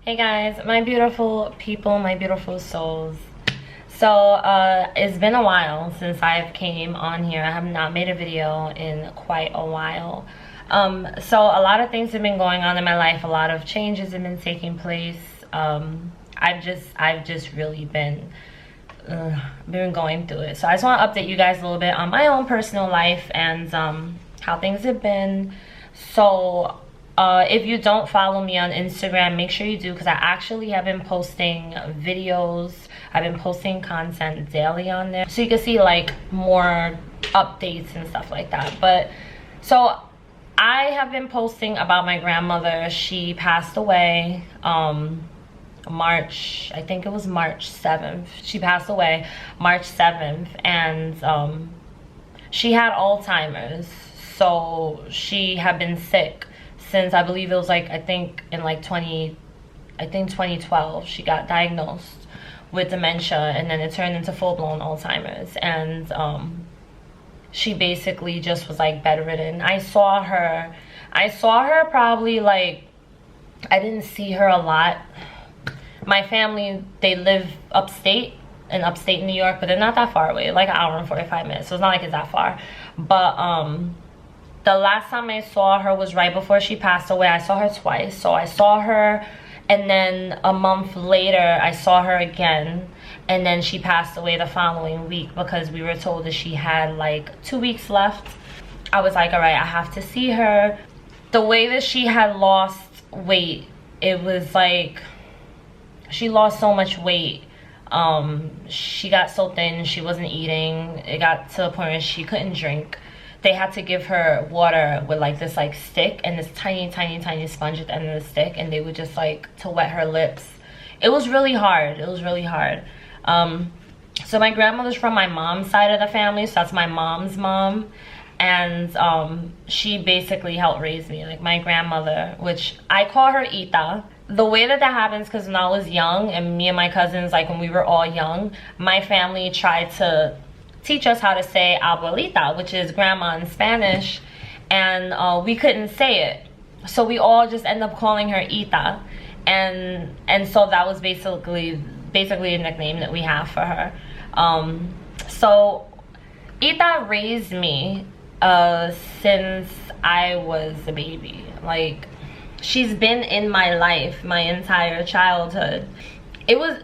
Hey guys, my beautiful people, my beautiful souls. It's been a while since I've came on here. I have not made a video in quite a while. So a lot of things have been going on in my life. A lot of changes have been taking place. I've just really been going through it. So I just want to update you guys a little bit on my own personal life and how things have been. So if you don't follow me on Instagram, make sure you do, because I actually have been posting videos. I've been posting content daily on there, so you can see like more updates and stuff like that. But so I have been posting about my grandmother. She passed away March, I think it was March 7th. She passed away March 7th, and she had Alzheimer's. So she had been sick since, I believe it was like, I think 2012 she got diagnosed with dementia, and then it turned into full-blown Alzheimer's. And she basically just was like bedridden. I saw her probably, like, I didn't see her a lot. My family, they live upstate New York, but they're not that far away, like an hour and 45 minutes, so it's not like it's that far. But the last time I saw her was right before she passed away. I saw her twice. So I saw her, and then a month later I saw her again, and then she passed away the following week, because we were told that she had like 2 weeks left. I was like, all right, I have to see her. The way that she had lost weight, it was like she lost so much weight. She got so thin, she wasn't eating. It got to the point where she couldn't drink. They had to give her water with like this like stick and this tiny sponge at the end of the stick, and they would just like to wet her lips. It was really hard. It was really hard. So my grandmother's from my mom's side of the family, so that's my mom's mom, and she basically helped raise me. Like my grandmother, which I call her Ita. The way that happens, because when I was young, and me and my cousins, like when we were all young, my family tried to teach us how to say abuelita, which is grandma in Spanish, and we couldn't say it, so we all just end up calling her Ita, and so that was basically a nickname that we have for her. So Ita raised me since I was a baby. Like, she's been in my life my entire childhood. It was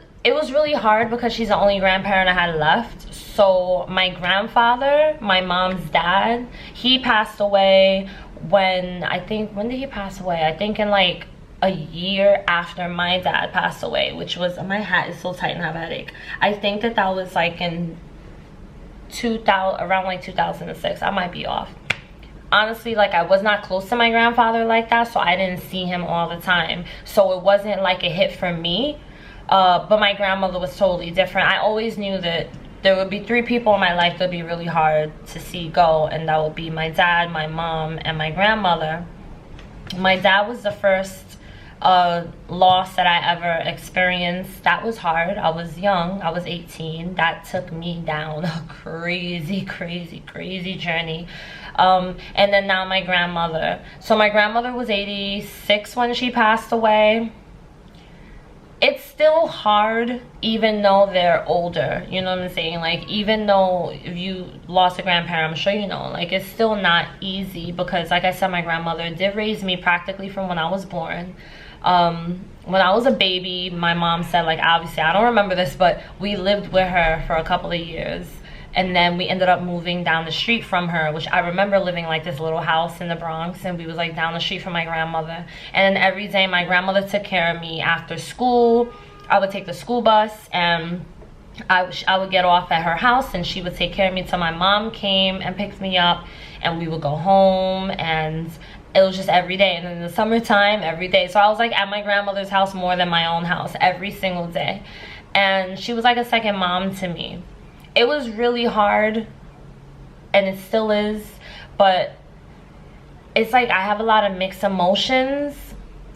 really hard because she's the only grandparent I had left. So my grandfather, my mom's dad, he passed away when did he pass away? I think in like a year after my dad passed away, which was, my hat is so tight and I have a headache. I think that was like in around like 2006. I might be off. Honestly, like, I was not close to my grandfather like that, so I didn't see him all the time. So it wasn't like a hit for me. But my grandmother was totally different. I always knew that there would be 3 people in my life that would be really hard to see go, and that would be my dad, my mom, and my grandmother. My dad was the first loss that I ever experienced. That was hard. I was young. I was 18. That took me down a crazy journey. And then now my grandmother. So my grandmother was 86 when she passed away. It's still hard, even though they're older, you know what I'm saying? Like, even though if you lost a grandparent, I'm sure you know, like, it's still not easy, because like I said, my grandmother did raise me practically from when I was born. When I was a baby, my mom said, like, obviously I don't remember this, but we lived with her for a couple of years, and then we ended up moving down the street from her, which I remember living like this little house in the Bronx, and we was like down the street from my grandmother. And then every day my grandmother took care of me after school. I would take the school bus, and I would get off at her house, and she would take care of me till my mom came and picked me up, and we would go home. And it was just every day. And in the summertime, every day. So I was like at my grandmother's house more than my own house every single day, and she was like a second mom to me. It was really hard, and it still is, but it's like I have a lot of mixed emotions.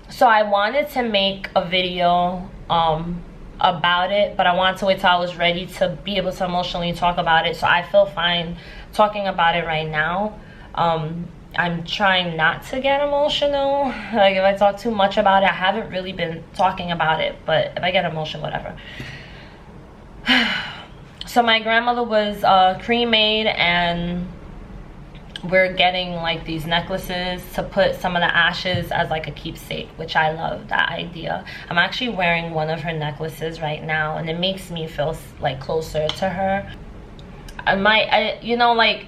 So I wanted to make a video about it, but I wanted to wait till I was ready to be able to emotionally talk about it. So I feel fine talking about it right now. I'm trying not to get emotional. Like, if I talk too much about it, I haven't really been talking about it, but if I get emotional, whatever. So my grandmother was cremated, and we're getting like these necklaces to put some of the ashes as like a keepsake, which I love that idea. I'm actually wearing one of her necklaces right now, and it makes me feel like closer to her. You know, like,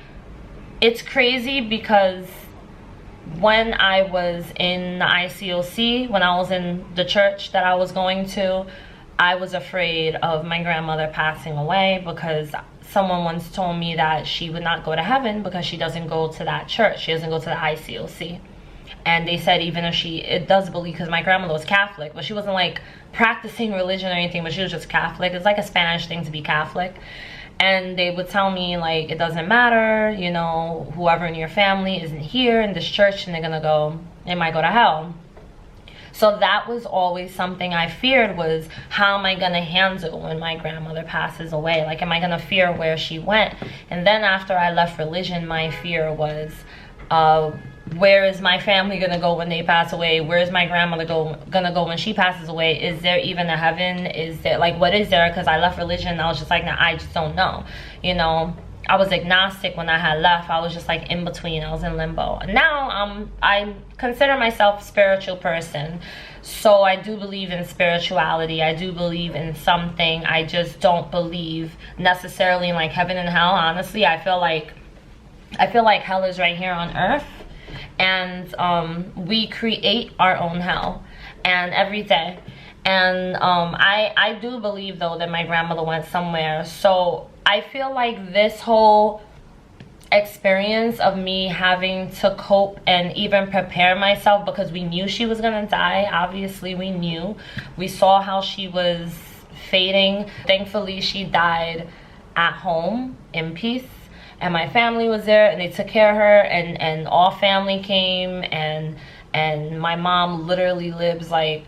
it's crazy because when I was in the ICOC, when I was in the church that I was going to, I was afraid of my grandmother passing away, because someone once told me that she would not go to heaven because she doesn't go to that church. She doesn't go to the ICOC. And they said even if it does believe, because my grandmother was Catholic, but she wasn't like practicing religion or anything, but she was just Catholic. It's like a Spanish thing to be Catholic. And they would tell me, like, it doesn't matter, you know, whoever in your family isn't here in this church, and they might go to hell. So that was always something I feared, was how am I going to handle when my grandmother passes away? Like, am I going to fear where she went? And then after I left religion, my fear was, where is my family going to go when they pass away? Where is my grandmother going to go when she passes away? Is there even a heaven? Is there, like, what is there? Because I left religion, and I was just like, nah, I just don't know. You know, I was agnostic when I had left. I was just like in between. I was in limbo. Now I consider myself a spiritual person. So I do believe in spirituality. I do believe in something. I just don't believe necessarily in like heaven and hell. Honestly, I feel like hell is right here on earth. And we create our own hell, and every day. And I do believe though that my grandmother went somewhere. So I feel like this whole experience of me having to cope and even prepare myself, because we knew she was gonna die. Obviously we knew. We saw how she was fading. Thankfully she died at home in peace. And my family was there, and they took care of her, and all family came, and my mom literally lives like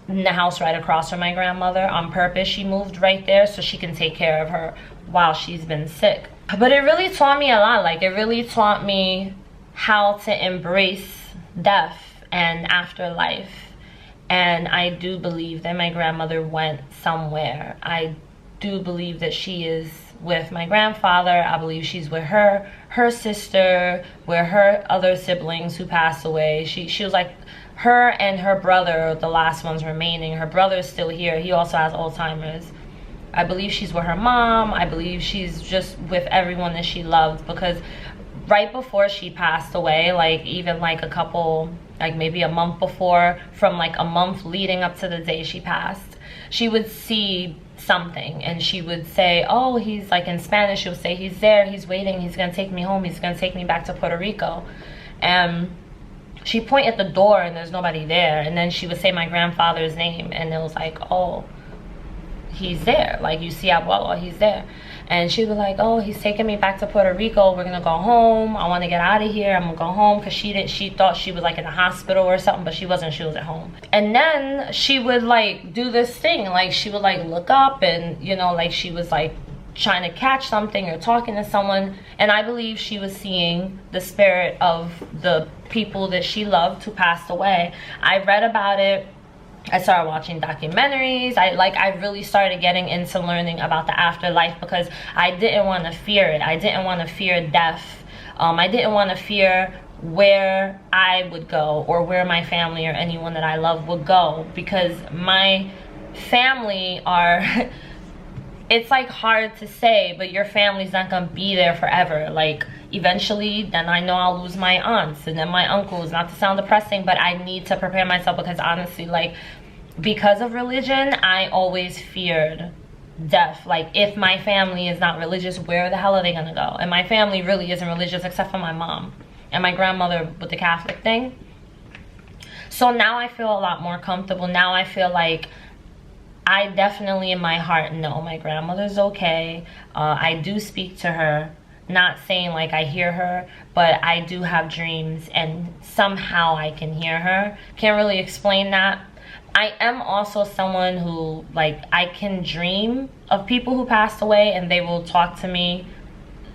in the house right across from my grandmother on purpose. She moved right there so she can take care of her while she's been sick. But it really taught me a lot. Like, it really taught me how to embrace death and afterlife. And I do believe that my grandmother went somewhere. I do believe that she is with my grandfather. I believe she's with her sister, with her other siblings who passed away. She was like, her and her brother, the last ones remaining. Her brother is still here. He also has Alzheimer's. I believe she's with her mom. I believe she's just with everyone that she loved, because right before she passed away, like even like a couple, like maybe a month before, from like a month leading up to the day she passed, she would see something, and she would say, oh, he's like, in Spanish she would say, he's there, he's waiting, he's gonna take me home, he's gonna take me back to Puerto Rico. And she point at the door, and there's nobody there, and then she would say my grandfather's name, and it was like, oh, he's there, like, you see Abuelo, he's there. And she was like, oh, he's taking me back to Puerto Rico, we're gonna go home, I want to get out of here, I'm gonna go home. Because she thought she was like in a hospital or something, but she wasn't. She was at home. And then she would like do this thing, like she would like look up, and you know, like she was like trying to catch something or talking to someone. And I believe she was seeing the spirit of the people that she loved who passed away. I read about it. I started watching documentaries. I really started getting into learning about the afterlife, because I didn't want to fear it. I didn't want to fear death. I didn't want to fear where I would go, or where my family or anyone that I love would go, because my family are it's like hard to say, but your family's not gonna be there forever. Like, eventually, then I know I'll lose my aunts and then my uncles. Not to sound depressing, but I need to prepare myself, because honestly, like, because of religion, I always feared death. Like, if my family is not religious, where the hell are they gonna go? And my family really isn't religious, except for my mom and my grandmother with the Catholic thing. So now I feel a lot more comfortable. Now I feel like I definitely in my heart know my grandmother's okay. I do speak to her, not saying like I hear her, but I do have dreams, and somehow I can hear her. Can't really explain that. I am also someone who, like, I can dream of people who passed away, and they will talk to me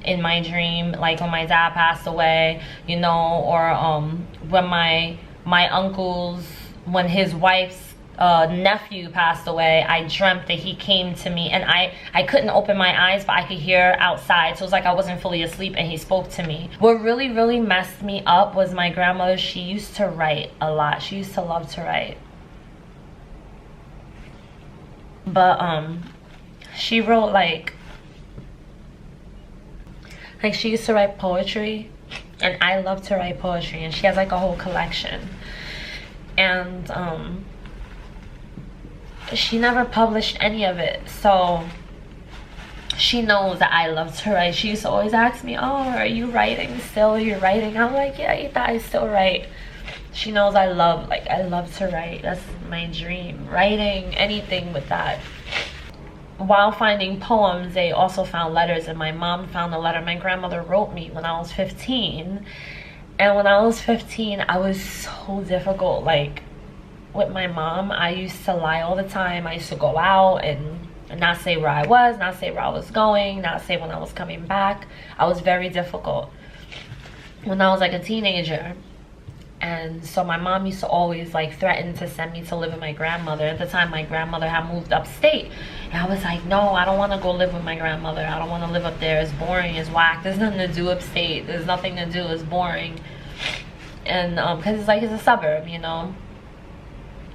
in my dream, like when my dad passed away, you know, or when my uncle's, when his wife's nephew passed away, I dreamt that he came to me, and I couldn't open my eyes, but I could hear outside, so it was like I wasn't fully asleep, and he spoke to me. What really messed me up was my grandmother. She used to write a lot. She used to love to write, but she wrote like she used to write poetry, and I love to write poetry, and she has like a whole collection. And she never published any of it, so she knows that I love to write. She used to always ask me, oh, are you writing still? Are you writing? I'm like, yeah, I still write. She knows I love to write. That's my dream. Writing, anything with that. While finding poems, they also found letters, and my mom found a letter my grandmother wrote me when I was 15. And when I was 15, I was so difficult, like, with my mom. I used to lie all the time. I used to go out and not say where I was, not say where I was going, not say when I was coming back. I was very difficult when I was like a teenager. And so my mom used to always like threaten to send me to live with my grandmother. At the time, my grandmother had moved upstate, and I was like, no, I don't want to go live with my grandmother. I don't want to live up there. It's boring, it's whack. There's nothing to do upstate. There's nothing to do. It's boring. And because it's like, it's a suburb, you know.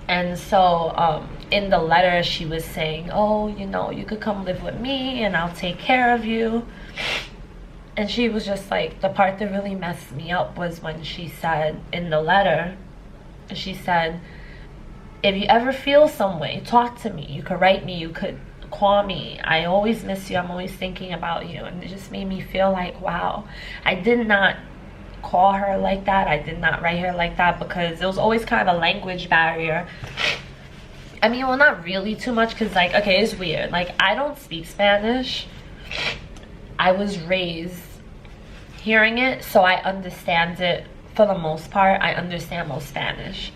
And so in the letter, she was saying, oh, you know, you could come live with me and I'll take care of you. And she was just like, the part that really messed me up was when she said in the letter, she said, if you ever feel some way, talk to me. You could write me, you could call me. I always miss you. I'm always thinking about you. And it just made me feel like, wow, I did not call her like that. I did not write her like that, because there was always kind of a language barrier. I mean, well, not really too much, because like, okay, it's weird. Like, I don't speak Spanish. I was raised hearing it, so I understand it for the most part. I understand most Spanish.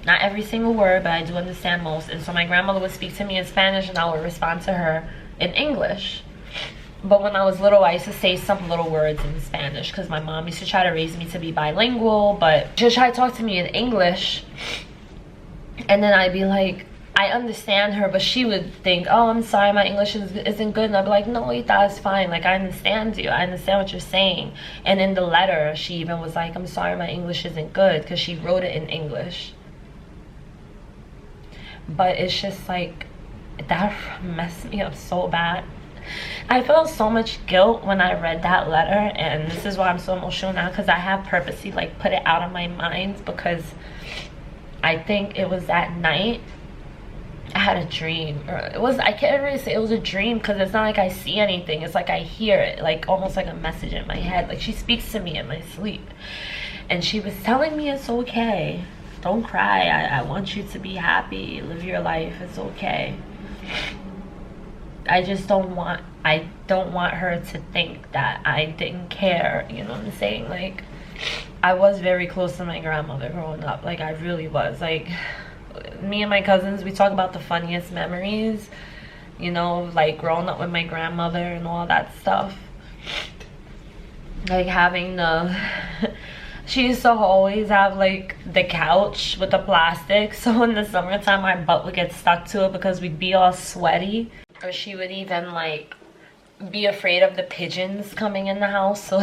Not every single word, but I do understand most. And so my grandmother would speak to me in Spanish, and I would respond to her in English. But when I was little, I used to say some little words in Spanish, because my mom used to try to raise me to be bilingual, but she would try to talk to me in English, and then I'd be like, I understand her, but she would think, oh, I'm sorry, my English isn't good. And I'd be like, no, Ita, it's fine. Like, I understand you. I understand what you're saying. And in the letter, she even was like, I'm sorry, my English isn't good, because she wrote it in English. But it's just like, that messed me up so bad. I felt so much guilt when I read that letter, and this is why I'm so emotional now, because I have purposely like put it out of my mind, because I think it was that night I had a dream, or it was, I can't really say it was a dream, because it's not like I see anything. It's like I hear it, like almost like a message in my head. Like, she speaks to me in my sleep, and she was telling me it's okay, don't cry, I want you to be happy, live your life, it's okay. I just don't want, I don't want her to think that I didn't care, you know what I'm saying? Like, I was very close to my grandmother growing up. Like, I really was. Like, me and my cousins, we talk about the funniest memories, you know, like growing up with my grandmother and all that stuff. Like, having the she used to always have like the couch with the plastic, so in the summertime my butt would get stuck to it because we'd be all sweaty. Or she would even like be afraid of the pigeons coming in the house, so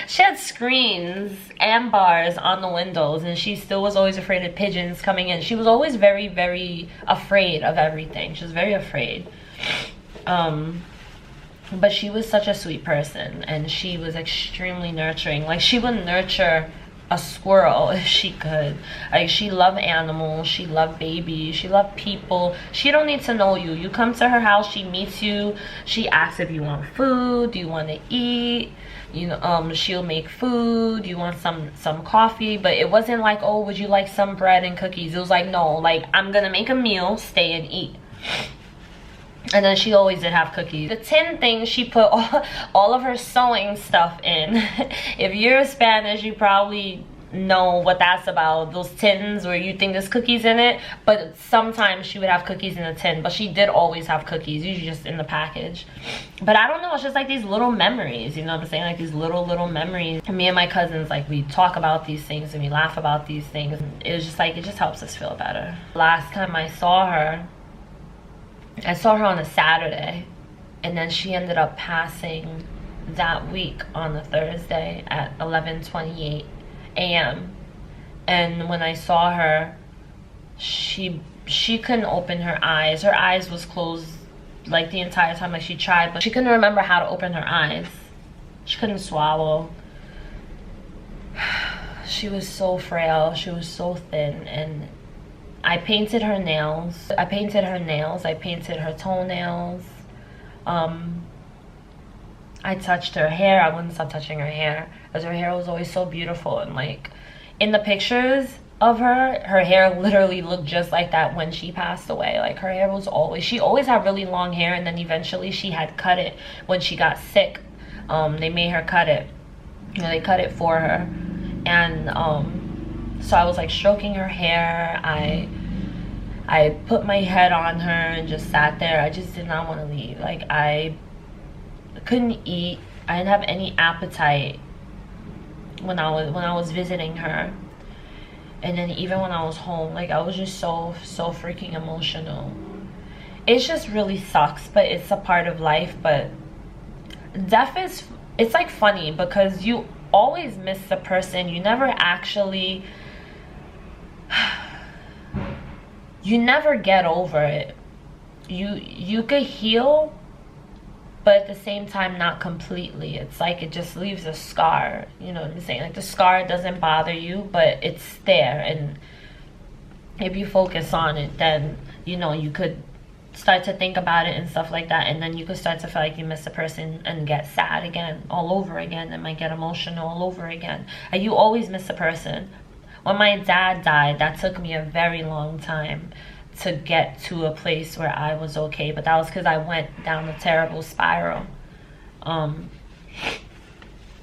she had screens and bars on the windows, and she still was always afraid of pigeons coming in. She was always very afraid of everything. She was very afraid. But she was such a sweet person, and she was extremely nurturing. Like, she would nurture a squirrel if she could. Like, she loved animals, she loved babies, she loved people. She don't need to know you. You come to her house, she meets you, she asks if you want food, do you want to eat, you know, she'll make food, you want some coffee. But it wasn't like, oh, would you like some bread and cookies? It was like, no, like, I'm gonna make a meal, stay and eat. And then she always did have cookies. The tin thing, she put all of her sewing stuff in. If you're Spanish, you probably know what that's about, those tins where you think there's cookies in it. But sometimes she would have cookies in a tin, but she did always have cookies, usually just in the package. But I don't know, it's just like these little memories, you know what I'm saying? Like these little memories. And me and my cousins, like, we talk about these things and we laugh about these things. It was just like, it just helps us feel better. Last time I saw her on a Saturday, and then she ended up passing that week on a Thursday at 11:28 a.m. And when I saw her, she couldn't open her eyes. Her eyes was closed like the entire time. Like, she tried, but she couldn't remember how to open her eyes. She couldn't swallow. She was so frail, she was so thin. And I painted her nails, I painted her toenails. I touched her hair. I wouldn't stop touching her hair, because her hair was always so beautiful. And like, in the pictures of her hair literally looked just like that when she passed away. Like, her hair was always, she always had really long hair, and then eventually she had cut it when she got sick. They made her cut it. You know, they cut it for her. And so I was like stroking her hair. I put my head on her and just sat there. I just did not want to leave. Like, I couldn't eat. I didn't have any appetite when I was visiting her. And then even when I was home, like, I was just so freaking emotional. It just really sucks, but it's a part of life. But death is, it's like funny, because you always miss the person. You never actually, you never get over it. You could heal, but at the same time not completely. It's like it just leaves a scar, you know what I'm saying? Like, the scar doesn't bother you, but it's there. And if you focus on it, then, you know, you could start to think about it and stuff like that, and then you could start to feel like you miss a person and get sad again, all over again, and might get emotional all over again. And you always miss a person. When my dad died, that took me a very long time to get to a place where I was okay, but that was because I went down a terrible spiral. I'm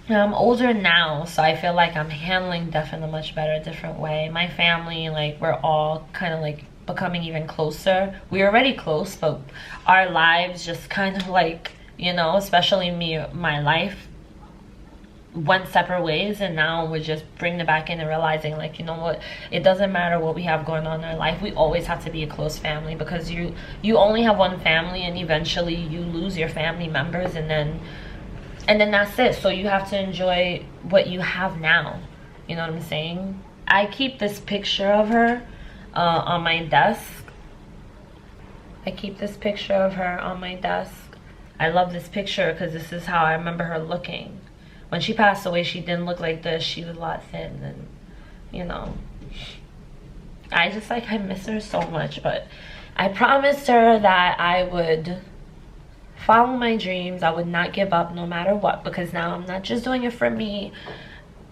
older now, so I feel like I'm handling death in a much better, different way. My family, like, we're all kind of like becoming even closer. We're already close, but our lives just kind of like, you know, especially me, my life went separate ways, and now we're just bringing it back in and realizing, like, you know what, it doesn't matter what we have going on in our life. We always have to be a close family, because you only have one family, and eventually you lose your family members, and then that's it. So you have to enjoy what you have now, you know what I'm saying? I keep this picture of her on my desk. I keep this picture of her on my desk. I love this picture because this is how I remember her looking. When she passed away, she didn't look like this. She was a lot thin, and, you know, I just, like, I miss her so much. But I promised her that I would follow my dreams. I would not give up no matter what, because now I'm not just doing it for me,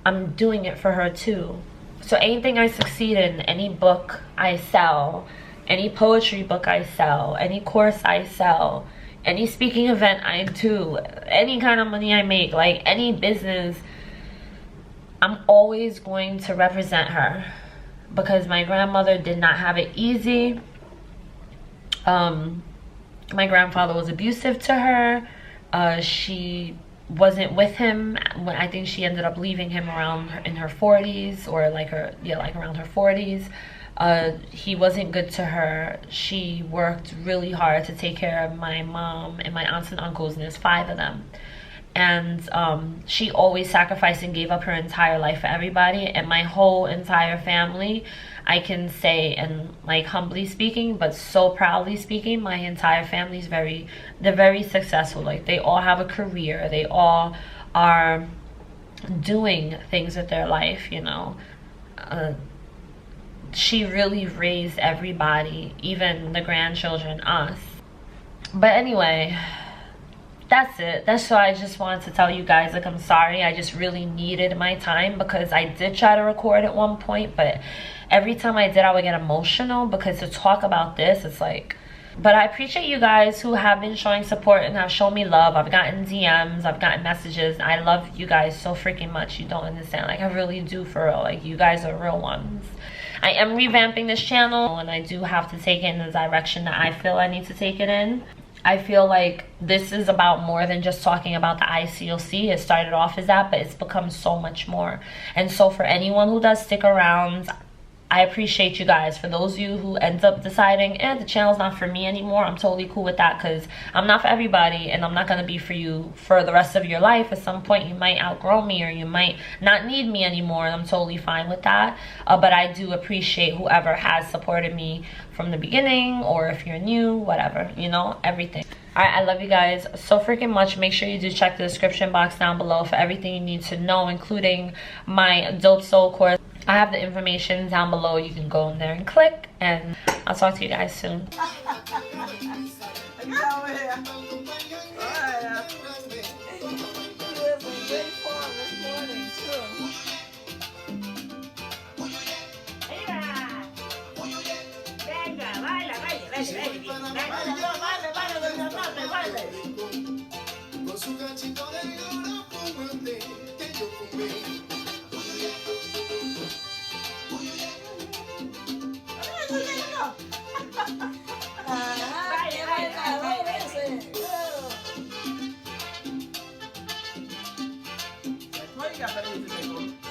I'm doing it for her too. So anything I succeed in, any book I sell, any poetry book I sell, any course I sell, any speaking event I do, any kind of money I make, like any business, I'm always going to represent her, because my grandmother did not have it easy. My grandfather was abusive to her. She wasn't with him when, I think she ended up leaving him around in her 40s, or like around her 40s. He wasn't good to her. She worked really hard to take care of my mom and my aunts and uncles, and there's 5 of them. And she always sacrificed and gave up her entire life for everybody. And my whole entire family, I can say, and like humbly speaking, but so proudly speaking, my entire family is they're very successful. Like, they all have a career. They all are doing things with their life, you know. She really raised everybody, even the grandchildren, us. But anyway, that's it. That's why I just wanted to tell you guys, like, I'm sorry. I just really needed my time, because I did try to record at one point, but every time I did, I would get emotional, because to talk about this, it's like, But I appreciate you guys who have been showing support and have shown me love. I've gotten DMs, I've gotten messages. I love you guys so freaking much. You don't understand. Like, I really do, for real. Like, you guys are real ones. I am revamping this channel, and I do have to take it in the direction that I feel I need to take it in. I feel like this is about more than just talking about the ICOC. It started off as that, but it's become so much more. And so for anyone who does stick around, I appreciate you guys. For those of you who ends up deciding, the channel's not for me anymore, I'm totally cool with that, because I'm not for everybody, and I'm not going to be for you for the rest of your life. At some point, you might outgrow me, or you might not need me anymore, and I'm totally fine with that. But I do appreciate whoever has supported me from the beginning, or if you're new, whatever, you know, everything. Alright, I love you guys so freaking much. Make sure you do check the description box down below for everything you need to know, including my Dope Soul course. I have the information down below. You can go in there and click, and I'll talk to you guys soon. Why you got better music?